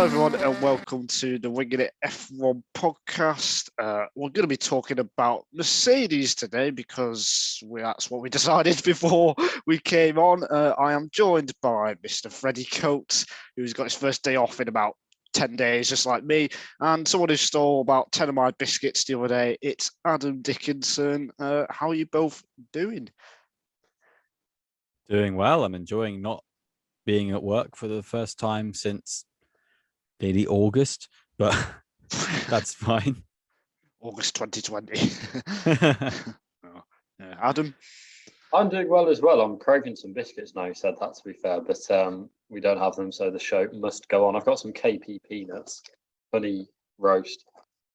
Hello, everyone, and welcome to the Winging It F1 podcast. We're going to be talking about Mercedes today because that's what we decided before we came on. I am joined by Mr. Freddie Coates, who's got his first day off in about 10 days, just like me, and someone who stole about 10 of my biscuits the other day. It's Adam Dickinson. How are you both doing? Doing well. I'm enjoying not being at work for the first time since nearly August, but that's fine. August 2020. Adam? I'm doing well as well. I'm craving some biscuits now, you said that, to be fair, but we don't have them, so the show must go on. I've got some KP peanuts, honey roast,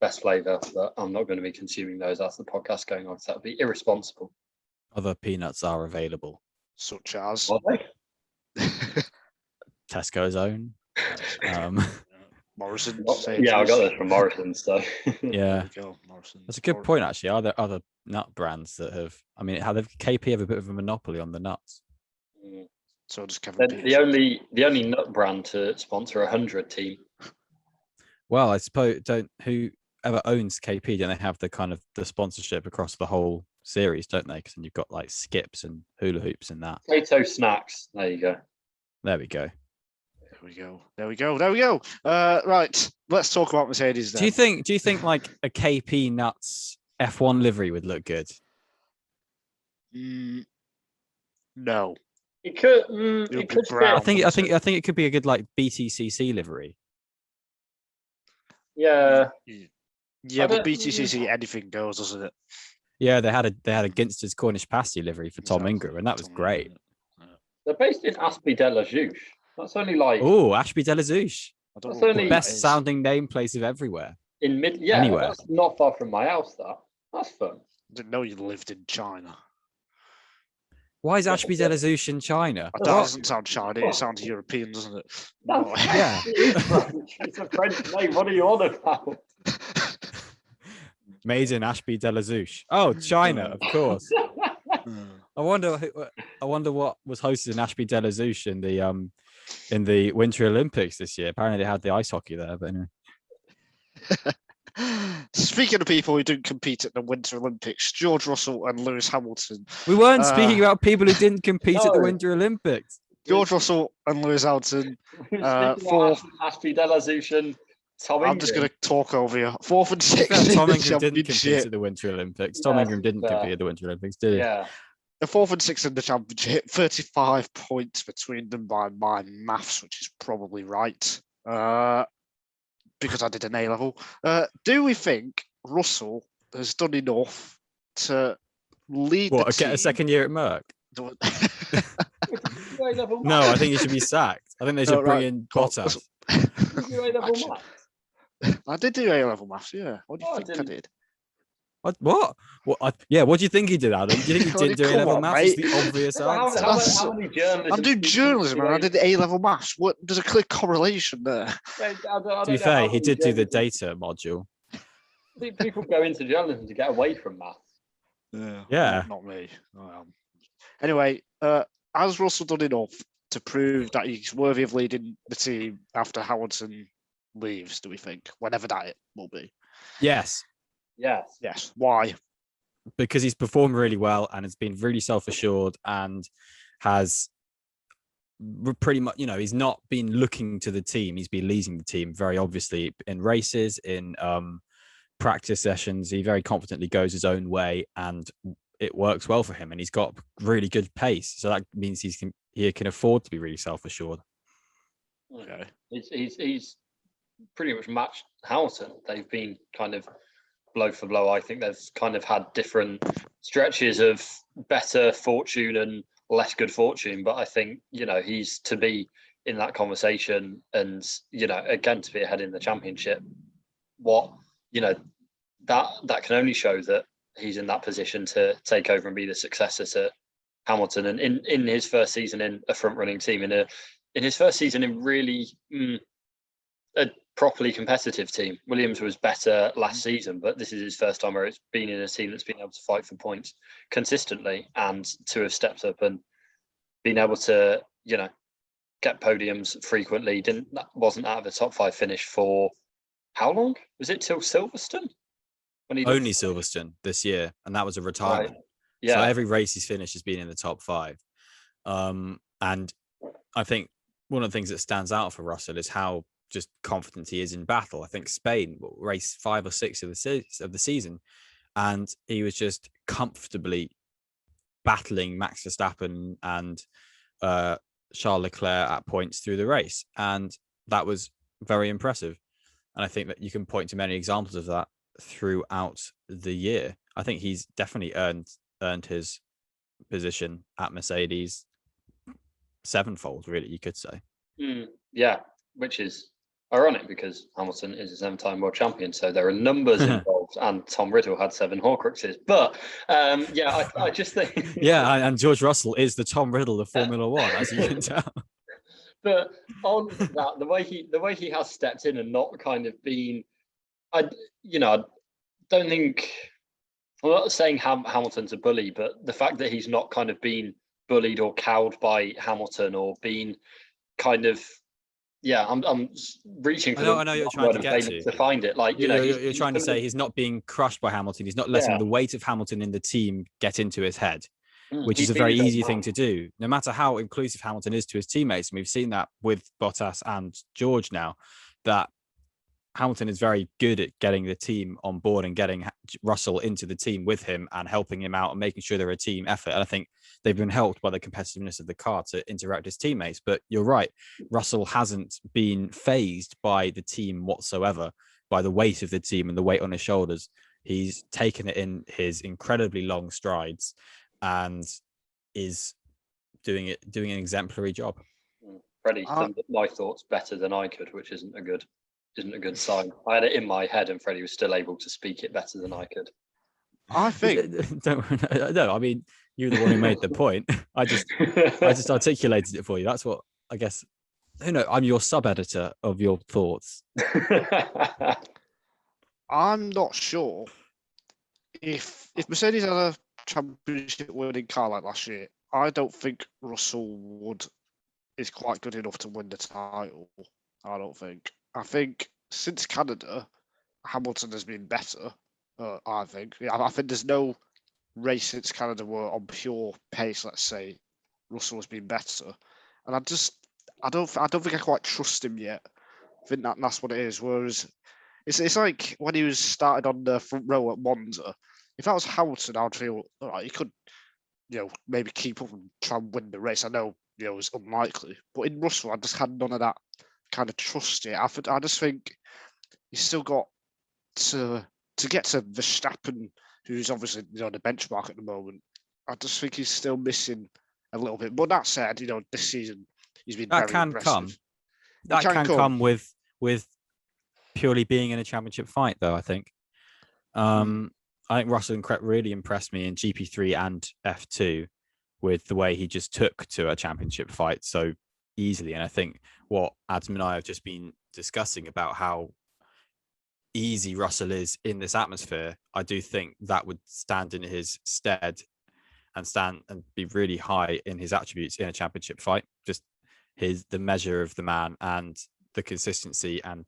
best flavour, but I'm not going to be consuming those as the podcast going on, so that would be irresponsible. Other peanuts are available. Such as? Are they? Tesco's own. Morrison. Yeah, I got those from Morrison, so. Yeah. That's a good point, actually. Are there other nut brands that have, KP have a bit of a monopoly on the nuts? So does Kevin Peters. The only nut brand to sponsor 100 team. Well, I suppose, whoever owns KP, don't they have the kind of the sponsorship across the whole series, don't they? Because then you've got like skips and hula hoops and that. Potato snacks. There you go. There we go. There we go. Right, let's talk about Mercedes then. Do you think like a KP Nuts F1 livery would look good? No. It could brown. I think it could be a good like BTCC livery. Yeah. Yeah, but BTCC anything goes, doesn't it? Yeah, they had a Ginster's Cornish pasty livery for Tom Ingram, and that was great. They're based in Aspie de la Jouche. That's only like Ashby de la Zouche. That's only the best sounding name places everywhere. Anywhere. That's not far from my house. That's fun. I didn't know you lived in China. Why is Ashby de la Zouche in China? That doesn't sound China. It sounds European, doesn't it? Yeah, it's a French name. What are you on about? Made in Ashby de la Zouche. Oh, China, of course. I wonder what was hosted in Ashby de la Zouche in the Winter Olympics this year. Apparently they had the ice hockey there, but anyway. Speaking of people who didn't compete at the Winter Olympics, George Russell and Lewis Hamilton. We weren't speaking about people who didn't compete at the Winter Olympics. George Russell and Lewis Hamilton. Ashby de la Zouche and Tom Ingram. I'm just going to talk over you. 4th and 6th. Tom Ingram didn't compete at the Winter Olympics. Tom Ingram didn't compete at the Winter Olympics, did he? Yeah. The 4th and 6th in the championship, 35 points between them by my maths, which is probably right, because I did an A-level. Do we think Russell has done enough to lead the team? Get a second year at Merck? No, I think he should be sacked. I think they should bring in Bottas. I did do A-level maths, yeah. What do you think I did? What? What do you think he did, Adam? Do you think he didn't do A-level maths? It's the obvious answer. How many journalists? I'm doing journalism, and I did A-level maths. What? There's a clear correlation there. To be fair, he did do the data module. I think people go into journalism to get away from maths. Yeah. Not me. Anyway, has Russell done enough to prove that he's worthy of leading the team after Hamilton leaves, do we think? Whenever that it will be. Yes. Yes. Why? Because he's performed really well and has been really self-assured and has pretty much, he's not been looking to the team. He's been leading the team very obviously in races, in practice sessions. He very confidently goes his own way and it works well for him. And he's got really good pace. So that means he can afford to be really self-assured. Okay. He's pretty much matched Hamilton. They've been kind of blow for blow. I think they've kind of had different stretches of better fortune and less good fortune, but I think he's to be in that conversation and again to be ahead in the championship. That can only show that he's in that position to take over and be the successor to Hamilton, and in his first season in a front running team, in his first season in really a properly competitive team. Williams was better last season, but this is his first time where it's been in a team that's been able to fight for points consistently, and to have stepped up and been able to, get podiums frequently. Wasn't out of the top 5 finish for how long? Was it till Silverstone? When he Only Silverstone this year, and that was a retirement. Right. Yeah. So every race he's finished has been in the top 5. And I think one of the things that stands out for Russell is how just confident he is in battle. I think Spain, race 5 or 6 of the season, and he was just comfortably battling Max Verstappen and Charles Leclerc at points through the race, and that was very impressive. And I think that you can point to many examples of that throughout the year. I think he's definitely earned his position at Mercedes sevenfold, really, you could say. Yeah, which is ironic because Hamilton is a 7-time world champion, so there are numbers involved, and Tom Riddle had 7 Horcruxes. But I just think and George Russell is the Tom Riddle of Formula One, as you can tell. But on that, the way he has stepped in and not kind of been, I don't think, I'm not saying Hamilton's a bully, but the fact that he's not kind of been bullied or cowed by Hamilton or been kind of, I'm reaching for I know you're trying to get to find it. Like, you're trying to say he's not being crushed by Hamilton. He's not letting the weight of Hamilton in the team get into his head, which is a very easy thing to do, no matter how inclusive Hamilton is to his teammates. And we've seen that with Bottas and George now, that Hamilton is very good at getting the team on board and getting Russell into the team with him and helping him out and making sure they're a team effort. And I think they've been helped by the competitiveness of the car to interact with his teammates. But you're right, Russell hasn't been phased by the team whatsoever, by the weight of the team and the weight on his shoulders. He's taken it in his incredibly long strides and is doing an exemplary job. Freddie summed up my thoughts better than I could, which isn't a good sign. I had it in my head, and Freddie was still able to speak it better than I could. I think. No, I mean, you're the one who made the point. I just articulated it for you. That's what I guess. I'm your sub-editor of your thoughts. I'm not sure if Mercedes had a championship winning car like last year. I don't think Russell is quite good enough to win the title. I don't think. I think since Canada, Hamilton has been better. I think. I think there's no race since Canada where on pure pace, let's say, Russell has been better. And I don't think I quite trust him yet. I think that's what it is. Whereas it's like when he was started on the front row at Monza. If that was Hamilton, I'd feel all right, he could, maybe keep up and try and win the race. I know, it's unlikely. But in Russell, I just had none of that kind of trust yet. I just think he's still got to get to Verstappen, who's obviously the benchmark at the moment. I just think he's still missing a little bit. But that said, this season he's been very impressive. That can come with purely being in a championship fight, though. I think. I think Russell really impressed me in GP3 and F2 with the way he just took to a championship fight so easily. And I think what Adam and I have just been discussing about how easy Russell is in this atmosphere, I do think that would stand in his stead and be really high in his attributes in a championship fight. Just the measure of the man and the consistency and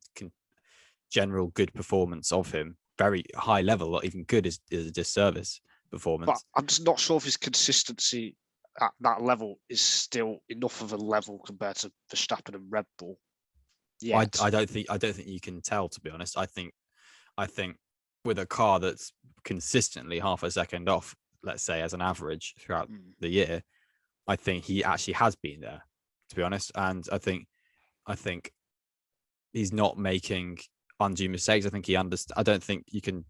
general good performance of him. Very high level, not even good is a disservice performance. But I'm just not sure if his consistency at that level is still enough of a level compared to Verstappen and Red Bull. Yeah, I don't think you can tell, to be honest. I think with a car that's consistently half a second off, let's say as an average throughout the year, I think he actually has been there, to be honest. And I think he's not making undue mistakes. I think I don't think you can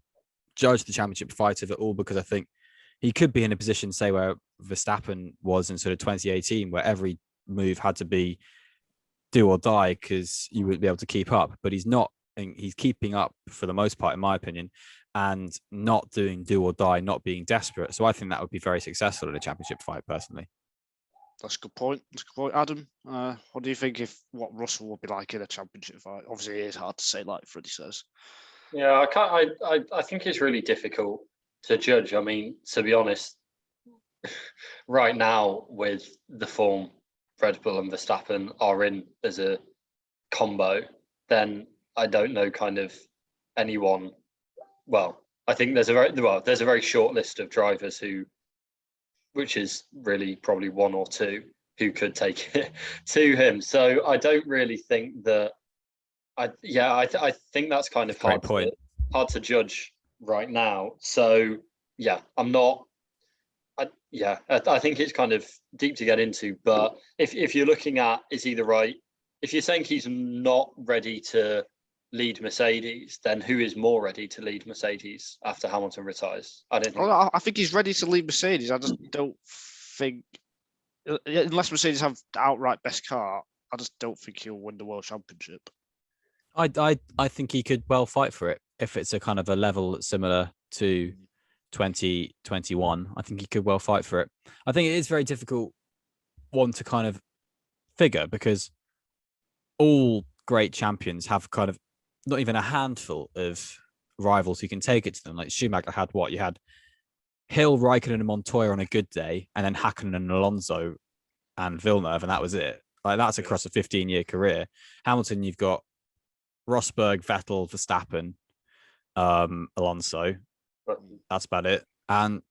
judge the championship fight of it all, because I think he could be in a position, say, where Verstappen was in sort of 2018, where every move had to be do or die because you wouldn't be able to keep up. But he's not. He's keeping up for the most part, in my opinion, and not doing do or die, not being desperate. So I think that would be very successful in a championship fight, personally. That's a good point. Adam, what do you think what Russell would be like in a championship fight? Obviously, it is hard to say, like Freddie says. Yeah, I think it's really difficult to judge. I mean, to be honest, right now with the form Red Bull and Verstappen are in as a combo, then I don't know kind of anyone. Well, I think there's a very short list of drivers which is really probably one or two who could take it to him. So I don't really think that. I think that's kind of hard to judge right now. So yeah, I'm not. I think it's kind of deep to get into. But if you're looking at, is he the right? If you're saying he's not ready to lead Mercedes, then who is more ready to lead Mercedes after Hamilton retires? I don't think. Well, I think he's ready to lead Mercedes. I just don't think, unless Mercedes have the outright best car, I just don't think he'll win the World Championship. I think he could well fight for it if it's a kind of a level that's similar to 2021. I think he could well fight for it. I think it is very difficult one to kind of figure, because all great champions have kind of not even a handful of rivals who can take it to them. Like Schumacher had what? You had Hill, Raikkonen, and Montoya on a good day, and then Hakkinen and Alonso and Villeneuve, and that was it. Like that's across a 15-year career. Hamilton, you've got Rosberg, Vettel, Verstappen, Alonso. That's about it. And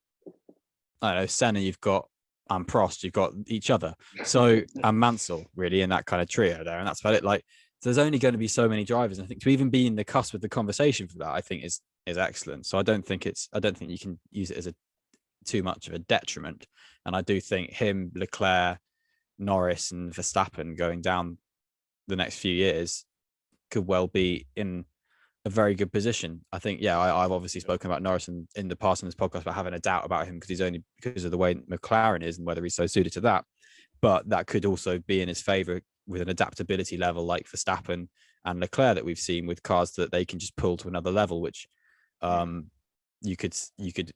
I don't know, Senna, you've got, and Prost, you've got each other. So, and Mansell, really, in that kind of trio there. And that's about it. Like, there's only going to be so many drivers. And I think to even be in the cusp of the conversation for that, I think is excellent. So I don't think you can use it as too much of a detriment. And I do think him, Leclerc, Norris, and Verstappen going down the next few years could well be in a very good position. I think, I've obviously spoken about Norris in the past on this podcast about having a doubt about him because of the way McLaren is and whether he's so suited to that. But that could also be in his favour with an adaptability level like Verstappen and Leclerc that we've seen with cars that they can just pull to another level, which you could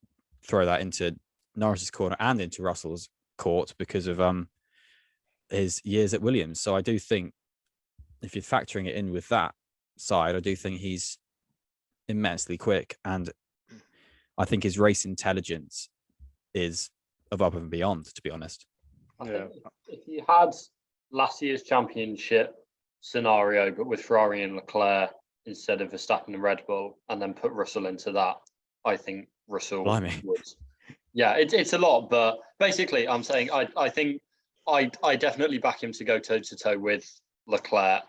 throw that into Norris's corner and into Russell's court because of his years at Williams. So I do think if you're factoring it in with that side, I do think he's immensely quick, and I think his race intelligence is above and beyond, to be honest. If you had last year's championship scenario, but with Ferrari and Leclerc instead of Verstappen and Red Bull, and then put Russell into that, I think Russell would. Yeah, it's a lot, but basically, I'm saying I think I definitely back him to go toe to toe with Leclerc.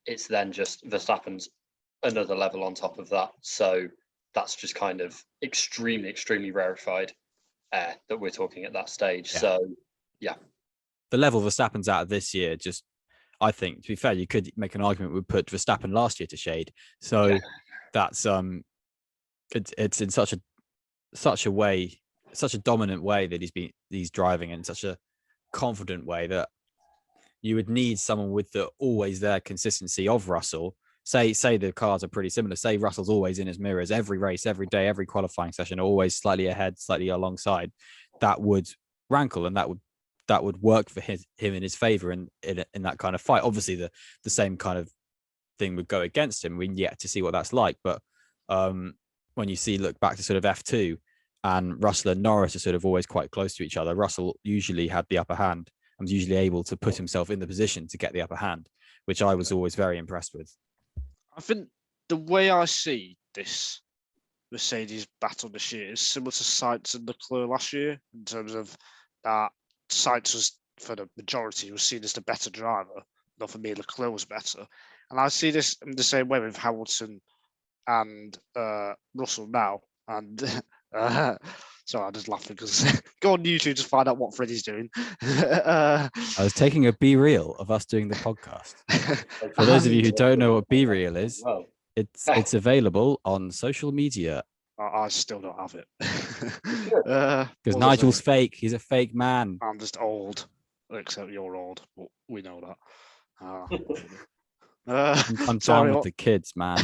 It's then just Verstappen's another level on top of that. So that's just kind of extremely, extremely rarefied air that we're talking at that stage. Yeah. So, yeah. The level Verstappen's at this year, just, I think, to be fair, you could make an argument we put Verstappen last year to shade. So that's, it's in such a way, such a dominant way that he's driving in such a confident way that you would need someone with the always there consistency of Russell. Say the cars are pretty similar. Say Russell's always in his mirrors every race, every day, every qualifying session, always slightly ahead, slightly alongside. That would rankle, and that would work for him in his favor in that kind of fight. Obviously, the same kind of thing would go against him. We're yet to see what that's like. But when you look back to sort of F2, and Russell and Norris are sort of always quite close to each other, Russell usually had the upper hand and was usually able to put himself in the position to get the upper hand, which I was always very impressed with. I think the way I see this Mercedes battle this year is similar to Sainz and Leclerc last year, in terms of that Sainz was, for the majority, was seen as the better driver. Not for me, Leclerc was better. And I see this in the same way with Hamilton and Russell now. And sorry, I'm just laughing because go on YouTube to find out what Freddie's doing. I was taking a Be Real of us doing the podcast. For those of you who don't know what Be Real is, it's available on social media. I still don't have it. Because Nigel's fake. He's a fake man. I'm just old, except you're old, but we know that. I'm down with the kids, man.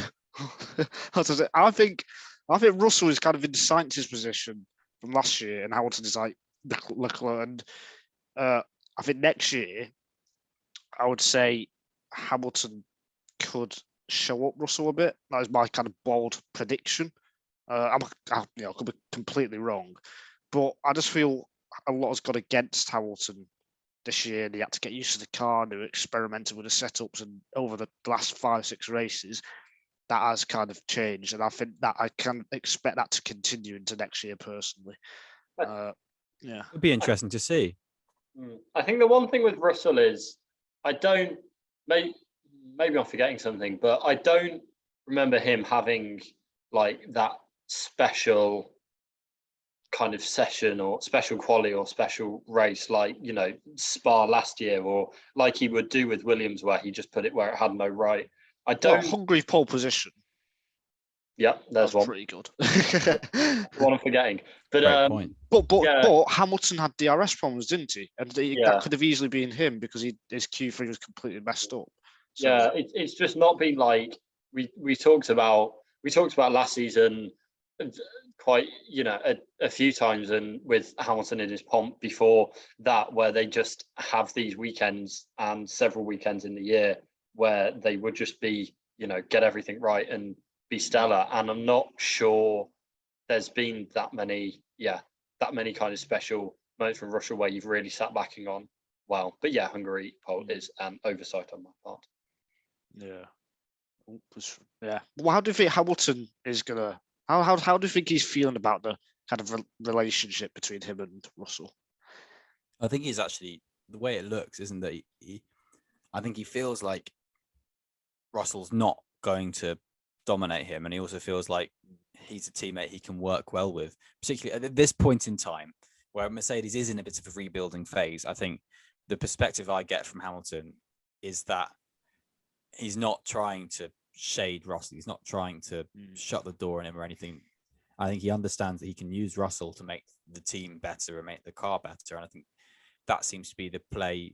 I think Russell is kind of in Sainz's position from last year, and Hamilton is like Leclerc. And I think next year, I would say Hamilton could show up Russell a bit. That is my kind of bold prediction. I could be completely wrong, but I just feel a lot has gone against Hamilton this year, and he had to get used to the car, and they were experimenting with the setups, and over the last 5-6 races, that has kind of changed, and I think that I can expect that to continue into next year personally. Yeah, It'd be interesting to see. I think the one thing with Russell is maybe I'm forgetting something, but I don't remember him having like that special kind of session or special quali or special race like, you know, Spa last year, or like he would do with Williams where he just put it where it had no right. I don't. Well, Hungary pole position. Yeah, there's one. Pretty good. One I'm forgetting, but Great point. But Hamilton had DRS problems, didn't he? And Yeah. that could have easily been him because his Q3 was completely messed up. So, yeah, it's just not been like we talked about last season quite, you know, a few times, and with Hamilton in his pomp before that, where they just have these weekends and several weekends in the year where they would just be, you know, get everything right and be stellar. And I'm not sure there's been that many kind of special moments from Russia where you've really sat backing on, well, but yeah, Hungary pole is an oversight on my part. Yeah. Yeah. Well, how do you think Hamilton is gonna? How do you think he's feeling about the kind of relationship between him and Russell? I think he's actually, the way it looks, isn't that I think he feels like Russell's not going to dominate him, and he also feels like he's a teammate he can work well with, particularly at this point in time where Mercedes is in a bit of a rebuilding phase. I think the perspective I get from Hamilton is that he's not trying to shade Russell. He's not trying to shut the door on him or anything. I think he understands that he can use Russell to make the team better and make the car better. And I think that seems to be the play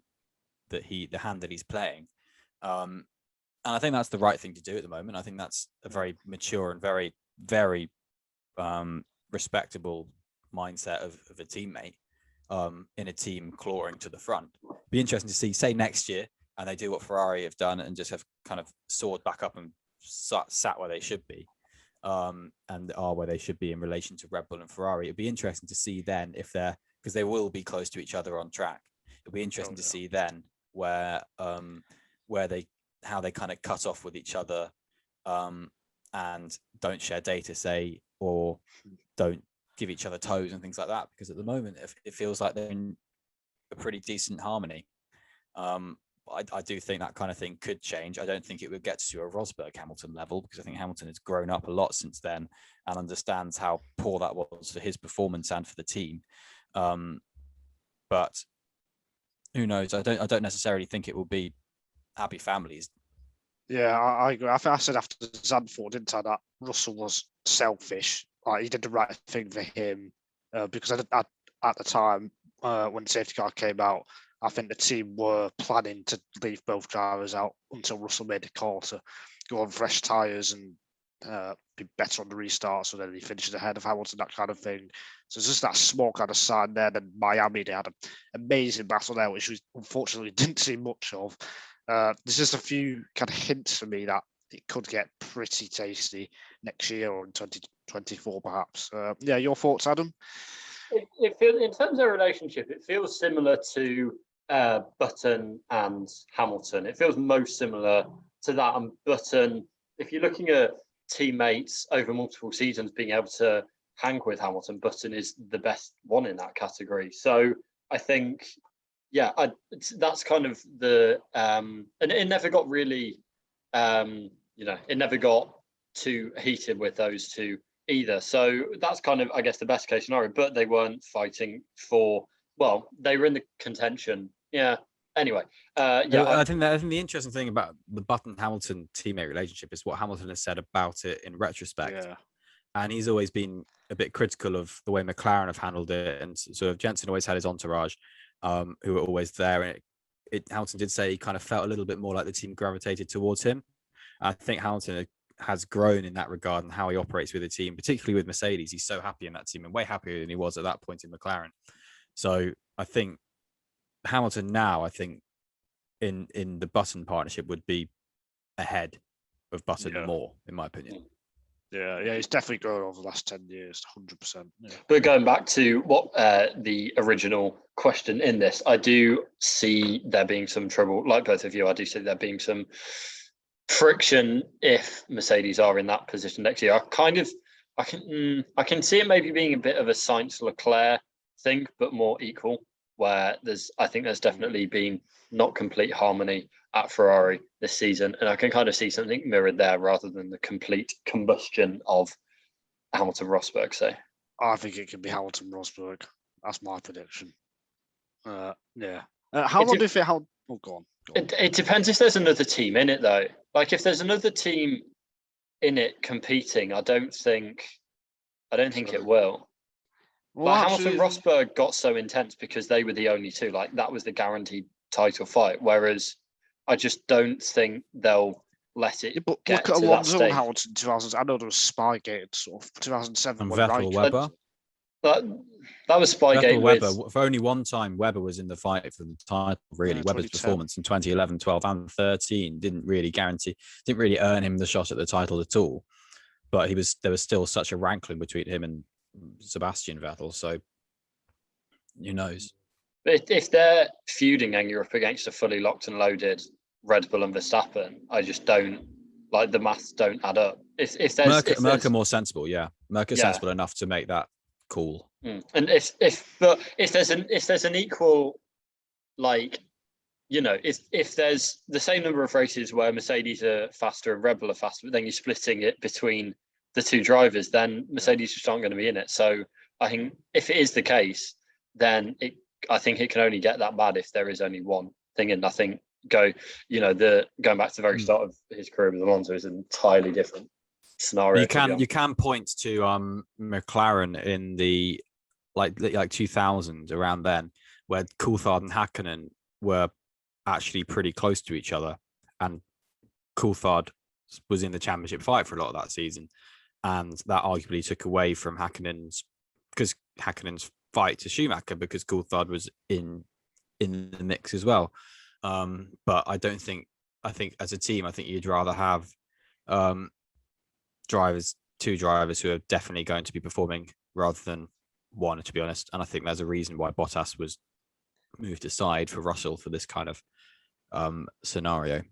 that the hand that he's playing. And I think that's the right thing to do at the moment. I think that's a very mature and very, very respectable mindset of a teammate in a team clawing to the front. Be interesting to see, say next year, and they do what Ferrari have done and just have kind of soared back up and sat where they should be, and are where they should be in relation to Red Bull and Ferrari. It'd be interesting to see then if they're, because they will be close to each other on track. It'll be interesting to see then where they, how they kind of cut off with each other and don't share data, say, or don't give each other toes and things like that. Because at the moment, it feels like they're in a pretty decent harmony. I do think that kind of thing could change. I don't think it would get to a Rosberg Hamilton level, because I think Hamilton has grown up a lot since then and understands how poor that was for his performance and for the team. But who knows? I don't necessarily think it will be happy families. Yeah, I agree. I think I said after Zandvoort, didn't I, that Russell was selfish. Like, he did the right thing for him because at the time when the safety car came out, I think the team were planning to leave both drivers out until Russell made the call to go on fresh tyres and be better on the restart. So then he finishes ahead of Hamilton, that kind of thing. So it's just that small kind of sign there. Then Miami, they had an amazing battle there, which we unfortunately didn't see much of. There's just a few kind of hints for me that it could get pretty tasty next year or in 2024, perhaps. Yeah, your thoughts, Adam? It feels, in terms of relationship, it feels similar to Button and Hamilton. It feels most similar to that. And Button, if you're looking at teammates over multiple seasons being able to hang with Hamilton, Button is the best one in that category. So I think, yeah, that's kind of the and it never got really, it never got too heated with those two either. So that's kind of, I guess, the best case scenario. But they weren't fighting for, well, they were in the contention. Yeah. Anyway, I think the interesting thing about the Button Hamilton teammate relationship is what Hamilton has said about it in retrospect. Yeah. And he's always been a bit critical of the way McLaren have handled it. And sort of Jensen always had his entourage who were always there. And Hamilton did say he kind of felt a little bit more like the team gravitated towards him. I think Hamilton has grown in that regard and how he operates with the team, particularly with Mercedes. He's so happy in that team and way happier than he was at that point in McLaren. So I think Hamilton now, I think in the Button partnership would be ahead of Button more, in my opinion. Yeah, he's definitely grown over the last 10 years, 100%. Yeah. But going back to what the original question in this, I do see there being some trouble, like both of you, I do see there being some friction if Mercedes are in that position next year. I can see it maybe being a bit of a Sainz Leclerc thing, but more equal, where I think there's definitely been not complete harmony at Ferrari this season, and I can kind of see something mirrored there rather than the complete combustion of Hamilton Rosberg. So I think it can be Hamilton Rosberg. That's my prediction. Yeah. How long do you think? Oh, go on. It depends if there's another team in it, though. Like if there's another team in it competing, I don't think it will. Well, but Hamilton Rosberg got so intense because they were the only two. Like that was the guaranteed title fight. Whereas I just don't think they'll let it. But get look at to Alonso that and stage. Hamilton 2000. I know there was Spygate and stuff. 2007. And when Vettel, Nigel- Webber. That was Spygate. Vettel, Webber. For only one time, Webber was in the fight for the title. Really, Yeah, Webber's 2010. performance in 2011, 12, and 13 didn't really earn him the shot at the title at all. But there was still such a rankling between him and Sebastian Vettel. So who knows? If they're feuding and you're up against a fully locked and loaded Red Bull and Verstappen, I just don't like the maths don't add up. If there's Merca more sensible, yeah. Merca's sensible enough to make that call. And if there's an equal, like, you know, if there's the same number of races where Mercedes are faster and Red Bull are faster, but then you're splitting it between the two drivers, then Mercedes just aren't going to be in it. So I think if it is the case, then I think it can only get that bad if there is only one thing. And I think going back to the very start of his career with Alonso is an entirely different scenario. You can point to McLaren in the like 2000 around then, where Coulthard and Hakkinen were actually pretty close to each other, and Coulthard was in the championship fight for a lot of that season, and that arguably took away from Hakkinen's fight to Schumacher because Coulthard was in the mix as well. But I think as a team, I think you'd rather have two drivers who are definitely going to be performing rather than one, to be honest. And I think there's a reason why Bottas was moved aside for Russell for this kind of scenario.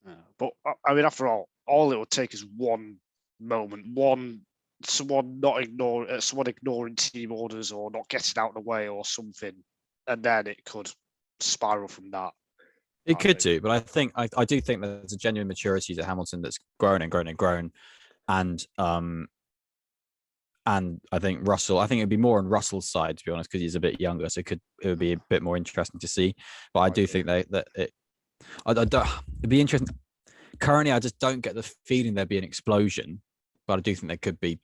Yeah, but I mean, after all it would take is one moment, someone ignoring team orders or not getting out of the way or something, and then it could spiral from that. It could do, but I do think there's a genuine maturity to Hamilton that's grown and grown and grown, and I think it'd be more on Russell's side, to be honest, because he's a bit younger, so it would be a bit more interesting to see. But I do think it'd be interesting. Currently, I just don't get the feeling there'd be an explosion, but I do think there could be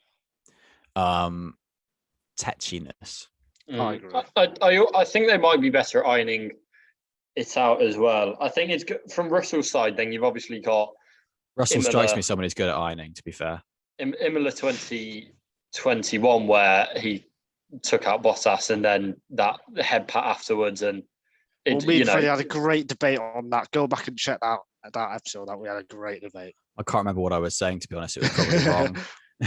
tetchiness. I agree. I think they might be better at ironing it out as well. I think it's good from Russell's side. Then you've obviously got Russell strikes me as someone who's good at ironing, to be fair. Imola 2021, where he took out Bottas and then that head pat afterwards, and me and Freddie had a great debate on that. Go back and check that episode. That we had a great debate. I can't remember what I was saying, to be honest. It was probably wrong.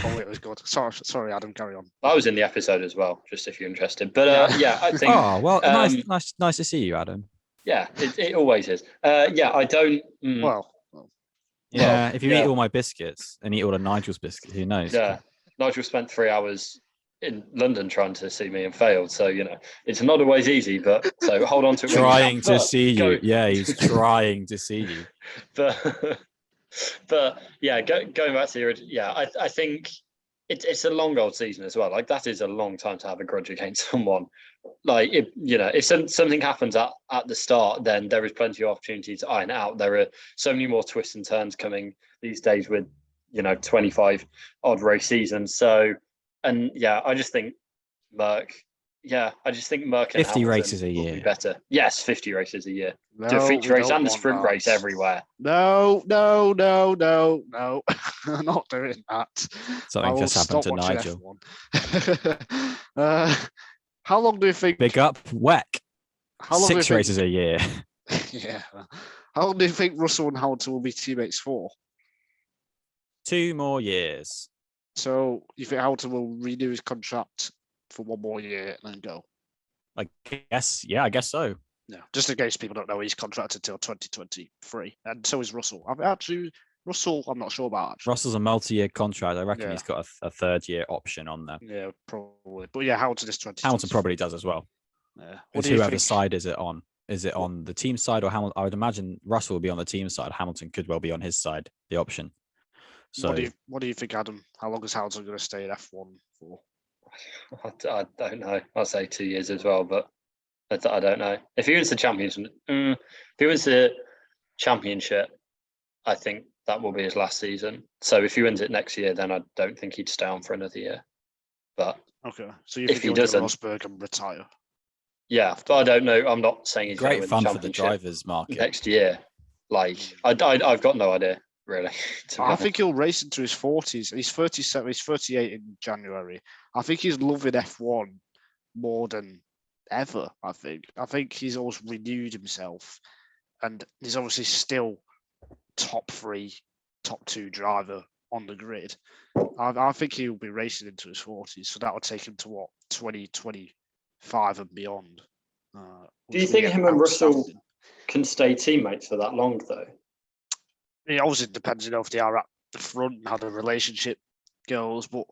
Oh, it was good. Sorry, Adam. Carry on. I was in the episode as well, just if you're interested. But I think. Oh well, nice to see you, Adam. Yeah, it always is. I don't. Well. Yeah, if you eat all my biscuits and eat all of Nigel's biscuits, who knows? Yeah, Nigel spent 3 hours in London trying to see me and failed. So, it's not always easy, but so hold on to it. Trying to see you. Yeah, he's trying to see you. But yeah, going back to I think it's a long old season as well. Like that is a long time to have a grudge against someone. Like if something happens at the start, then there is plenty of opportunity to iron it out. There are so many more twists and turns coming these days with 25 odd race seasons. So I just think Merc. Yeah, I just think Merc and 50 Hamilton races a year will be better. Yes, 50 races a year. No, Do a feature race and a want sprint that. race everywhere. No. I'm not doing that. Something just happened to Nigel. How long do you think? Big up, Weck. How long 6 races a year. Yeah. How long do you think Russell and Hamilton will be teammates for? 2 more years. So you think Hamilton will renew his contract for one more year and then go? I guess so. Yeah, just in case people don't know, he's contracted till 2023, and so is Russell. Russell, I'm not sure about. Actually. Russell's a multi-year contract. I reckon Yeah. he's got a third-year option on there. Yeah, probably. But yeah, Hamilton is 20. Hamilton probably does as well. Yeah. It's whoever side is it on? Is it on the team side or Hamilton? I would imagine Russell will be on the team side. Hamilton could well be on his side, the option. So what do you think, Adam? How long is Hamilton going to stay in F1 for? I don't know. I'll say 2 years as well, but I don't know. If he wins the championship, I think that will be his last season. So if he wins it next year, then I don't think he'd stay on for another year. But okay, so you think he'll go to Rosberg and retire? Yeah, but I don't know. I'm not saying he's great going to win fun for the drivers market next year. Like I've got no idea really. I think he'll race into his 40s. He's 37. He's 38 in January. I think he's loving F1 more than ever. I think he's always renewed himself, and he's obviously still top 3, top 2 driver on the grid. I think he'll be racing into his 40s, so that would take him to what 2025 and beyond. Do you think him and Russell can stay teammates for that long, though? It obviously depends, if they are at the front and how the relationship goes. But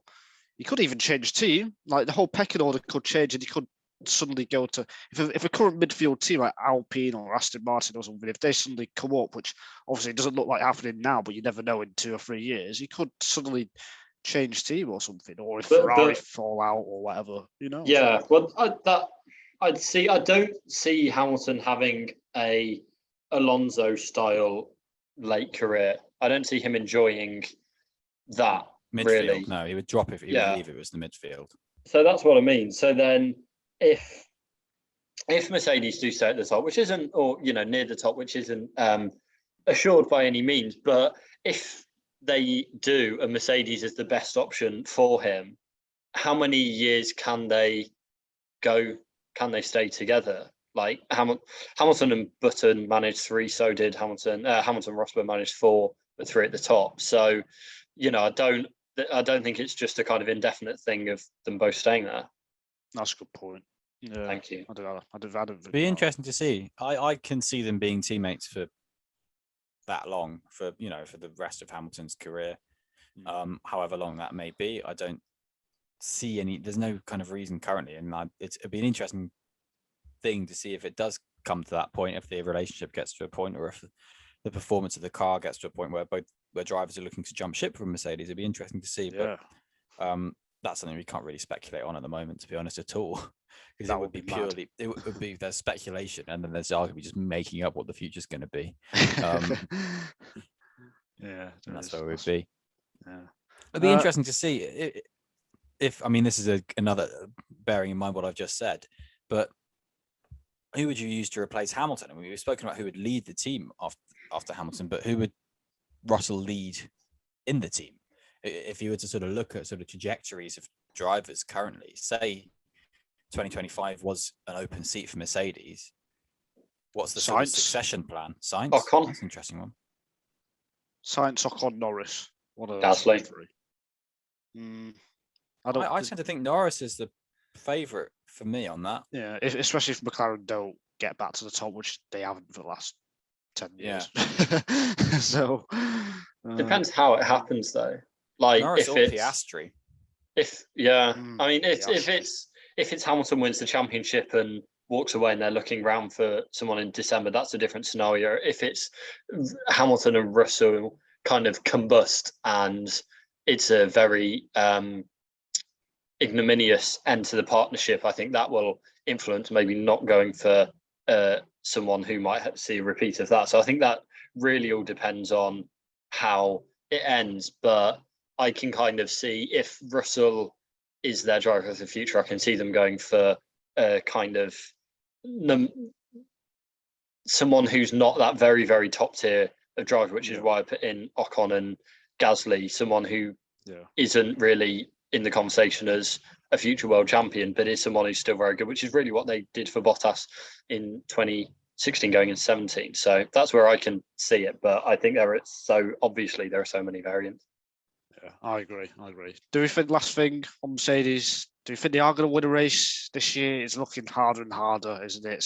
he could even change team. Like the whole pecking order could change, and he could suddenly go to if a current midfield team like Alpine or Aston Martin or something, if they suddenly come up, which obviously it doesn't look like happening now, but you never know in 2 or 3 years, he could suddenly change team or something, or if Ferrari fall out or whatever, Yeah, well, I don't see Hamilton having a Alonso style late career. I don't see him enjoying that. Midfield, really. No, he would drop if he would leave. It was the midfield. So that's what I mean. So then, if Mercedes do stay at the top, which isn't, or near the top, which isn't assured by any means, but if they do, and Mercedes is the best option for him, how many years can they go? Can they stay together? Like Hamilton and Button managed 3, so did Hamilton. Hamilton Rosberg managed 4, but 3 at the top. So, I don't think it's just a kind of indefinite thing of them both staying there. That's a good point. Yeah, thank you. I'd be interesting to see. I can see them being teammates for that long, for the rest of Hamilton's career, however long that may be. I don't see any. There's no kind of reason currently, and it'd be an interesting thing to see if it does come to that point, if the relationship gets to a point, or if the performance of the car gets to a point where drivers are looking to jump ship from Mercedes. It'd be interesting to see, but that's something we can't really speculate on at the moment, to be honest, at all, because it would be purely it would be there's speculation, and then there's arguably just making up what the future's going to be. Yeah, and that's where we'd be. Yeah, it'd be interesting to see if this is another, bearing in mind what I've just said, but who would you use to replace Hamilton? I mean, we've spoken about who would lead the team after Hamilton, but who would Russell lead in the team? If you were to sort of look at sort of trajectories of drivers currently, say 2025 was an open seat for Mercedes, what's the sort of succession plan? Sainz? Ocon. That's an interesting one. Sainz, Ocon, Norris. Gasly. I tend to think Norris is the favourite for me on that. Yeah, especially if McLaren don't get back to the top, which they haven't for the last 10 years. Yeah. So depends how it happens, though. Like Norris if or it's Piastri. I mean, if it's Hamilton wins the championship and walks away and they're looking around for someone in December, that's a different scenario. If it's Hamilton and Russell kind of combust and it's a very ignominious end to the partnership, I think that will influence maybe not going for someone who might see a repeat of that. So I think that really all depends on how it ends. But I can kind of see, if Russell is their driver of the future, I can see them going for a kind of someone who's not that very, very top tier of driver, which is why I put in Ocon and Gasly, someone who isn't really in the conversation as a future world champion, but is someone who's still very good, which is really what they did for Bottas in 2016 going in 17. So that's where I can see it. But I think there are so many variants. Yeah, I agree. Do we think, last thing on Mercedes, do you think they are going to win a race this year? It's looking harder and harder, isn't it?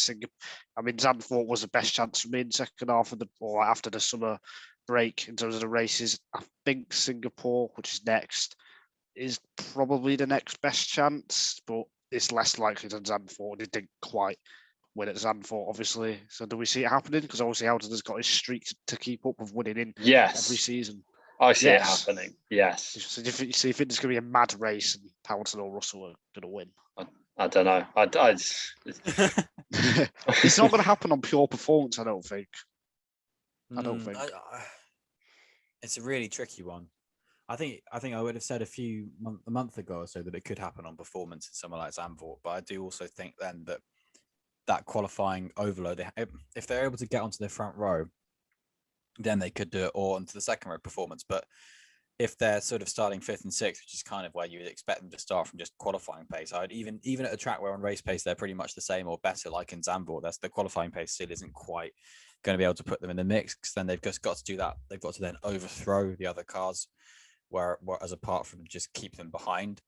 I mean, Zandvoort was the best chance for me in the second half or after the summer break in terms of the races. I think Singapore, which is next, is probably the next best chance, but it's less likely than Zandvoort. They didn't quite win at Zandvoort, obviously. So do we see it happening? Because obviously Hamilton has got his streak to keep up of winning in every season. I see it happening. Yes. So do you think there's going to be a mad race and Hamilton or Russell are going to win? I don't know. It's not going to happen on pure performance, I don't think. It's a really tricky one. I think I would have said a month ago or so that it could happen on performance in somewhere like Zandvoort, but I do also think then that qualifying overload, if they're able to get onto the front row, then they could do it, or onto the second row performance. But if they're sort of starting fifth and sixth, which is kind of where you would expect them to start from just qualifying pace, I'd even at a track where on race pace they're pretty much the same or better, like in Zandvoort, that's the qualifying pace still isn't quite going to be able to put them in the mix, because then they've just got to do that. They've got to then overthrow the other cars, whereas apart from just keep them behind.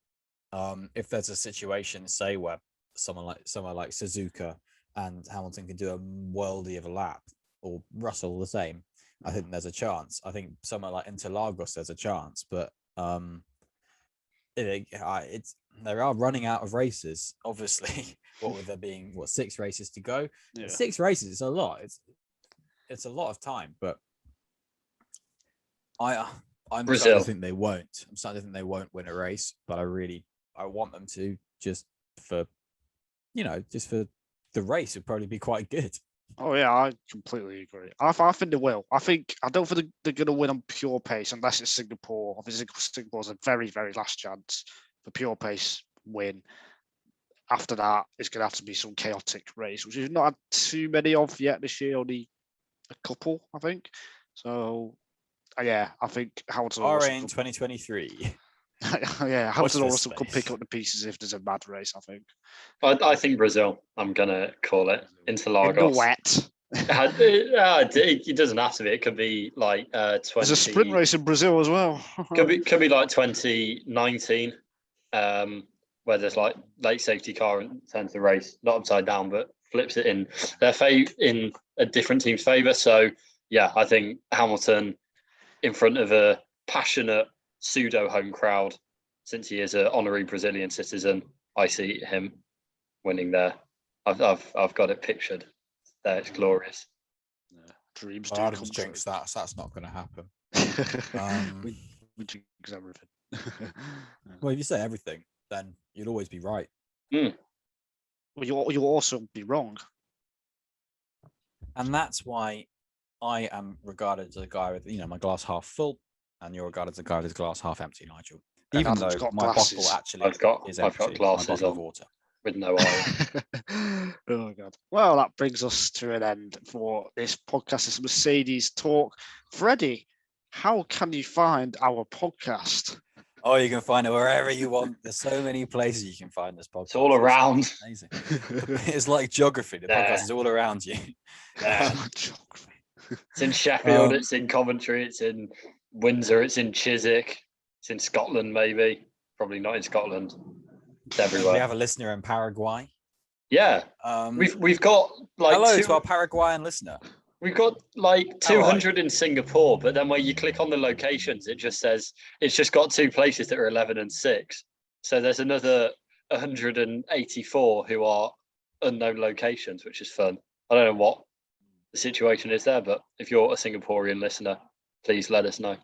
If there's a situation, say, where someone like Suzuka and Hamilton can do a worldie of a lap, or Russell the same, I think there's a chance. I think somewhere like Interlagos there's a chance, but they are running out of races. Obviously, what with there being 6 races to go, 6 races is a lot. It's a lot of time, but I'm starting to think they won't. I'm starting to think they won't win a race, but I want them to, just for the race would probably be quite good. Oh yeah, I completely agree. I think they will. I don't think they're going to win on pure pace unless it's Singapore. Obviously, Singapore's a very, very last chance for pure pace win. After that, it's going to have to be some chaotic race, which we've not had too many of yet this year. Only a couple, I think. So, yeah, I think Hamilton in 2023. Yeah, Hamilton or Russell could pick up the pieces if there's a mad race, I think. I think Brazil, I'm going to call it. Interlagos. In the wet. It doesn't have to be. It could be like 20. There's a sprint race in Brazil as well. could be like 2019, where there's like late safety car and turns the race, not upside down, but flips it in in a different team's favour. So, yeah, I think Hamilton in front of a passionate pseudo home crowd, since he is an honorary Brazilian citizen, I see him winning there. I've got it pictured there. It's glorious. Yeah. Dreams do come true. That's not going to happen. We jinx everything. Well, if you say everything, then you'll always be right. Well, you'll also be wrong. And that's why I am regarded as a guy with, my glass half full, and you're regarded as a guy with his glass half empty, Nigel. Even though my bottle actually is empty. I've got glasses of water with no eye. Oh God! Well, that brings us to an end for this podcast. This Mercedes talk. Freddie, how can you find our podcast? Oh, you can find it wherever you want. There's so many places you can find this podcast. It's all around. It's amazing. It's like geography. The podcast is all around you. Geography. It's in Sheffield. It's in Coventry. It's in Windsor. It's in Chiswick. It's in Scotland, maybe. Probably not in Scotland. It's everywhere. We have a listener in Paraguay. Yeah. We've got like hello to our Paraguayan listener. We've got like 200 in Singapore, but then when you click on the locations, it just says it's just got 2 places that are 11 and 6. So there's another 184 who are unknown locations, which is fun. I don't know what the situation is there, but if you're a Singaporean listener, please let us know.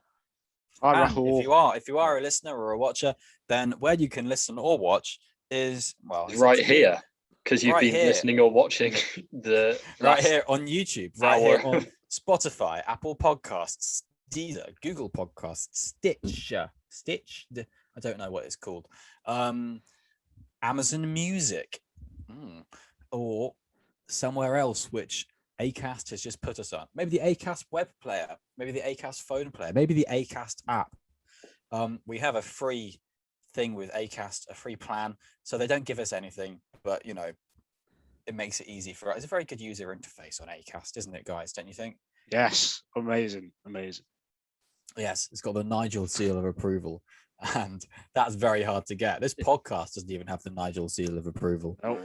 If you are a listener or a watcher, then where you can listen or watch is right here, because you've been listening or watching right here on YouTube, right here on Spotify, Apple Podcasts, Deezer, Google Podcasts, Stitch. I don't know what it's called. Amazon Music, or somewhere else which Acast has just put us on. Maybe the Acast web player, maybe the Acast phone player, maybe the Acast app. We have a free thing with Acast, a free plan. So they don't give us anything, but it makes it easy for us. It's a very good user interface on Acast, isn't it, guys? Don't you think? Yes, amazing. Yes, it's got the Nigel seal of approval, and that's very hard to get. This podcast doesn't even have the Nigel seal of approval. Oh.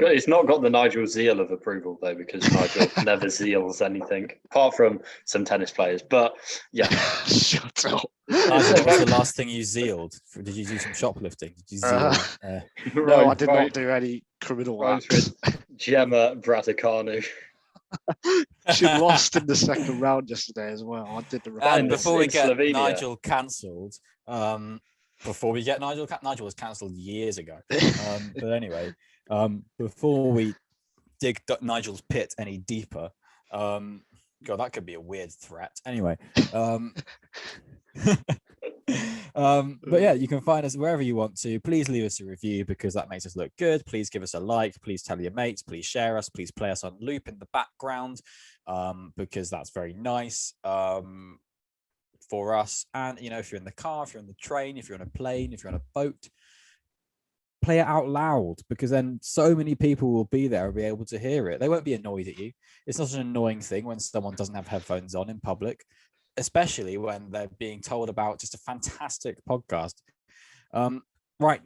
It's not got the Nigel zeal of approval though, because Nigel never zeals anything apart from some tennis players. But yeah, Shut up. Nigel, what's the last thing you zealed? Did you do some shoplifting? Did you zeal? No, I did not do any criminal acts. Gemma Braticanu. She lost in the second round yesterday as well. I did the And before we get Slovenia. Nigel cancelled, Nigel was cancelled years ago. But anyway, before we dig Nigel's pit any deeper, God, that could be a weird threat. Anyway, but yeah, you can find us wherever you want to. Please leave us a review because that makes us look good. Please give us a like. Please tell your mates. Please share us. Please play us on loop in the background because that's very nice for us. And, you know, if you're in the car, if you're on the train, if you're on a plane, if you're on a boat, play it out loud because then so many people will be there and be able to hear it. They won't be annoyed at you. It's not an annoying thing when someone doesn't have headphones on in public, especially when they're being told about just a fantastic podcast. Right,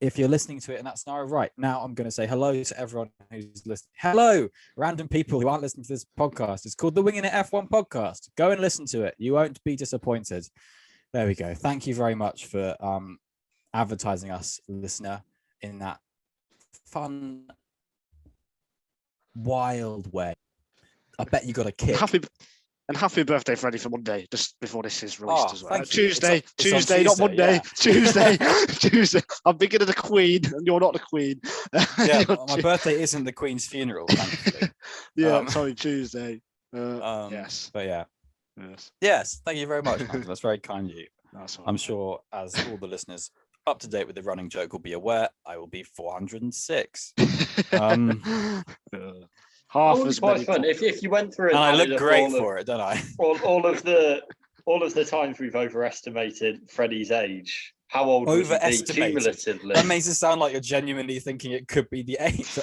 if you're listening to it in that scenario, right now I'm going to say hello to everyone who's listening. Hello, random people who aren't listening to this podcast. It's called the Winging It F1 podcast. Go and listen to it. You won't be disappointed. There we go. Thank you very much for advertising us, listener, in that fun, wild way. I bet you got a kick. Happy birthday, Freddie, for Monday, just before this is released as well. Tuesday, Tuesday, not Monday. Yeah. Tuesday. I'm bigger than the Queen, and you're not the Queen. Yeah, my birthday isn't the Queen's funeral, thankfully. Yeah, sorry, Tuesday. Yes. But yeah. Yes, thank you very much, Nigel. That's very kind of you. I'm sure, as all the listeners up to date with the running joke will be aware, I will be 406. Half as quite fun if you went through it. And I look great for it, don't I? all of the times we've overestimated Freddie's age. How old would he be cumulatively? That makes it sound like you're genuinely thinking it could be the age,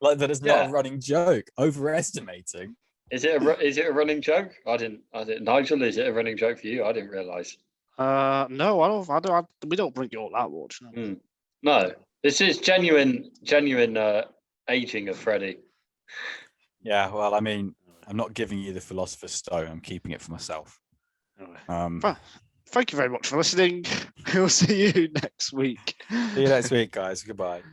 like that is not a running joke. Overestimating. Is it a running joke? I didn't. Nigel, is it a running joke for you? I didn't realise. No, I don't. We don't bring it all that much. No. No, this is genuine aging of Freddie. Yeah, well, I mean, I'm not giving you the Philosopher's Stone. I'm keeping it for myself. Thank you very much for listening. We'll see you next week. See you next week, guys. Goodbye.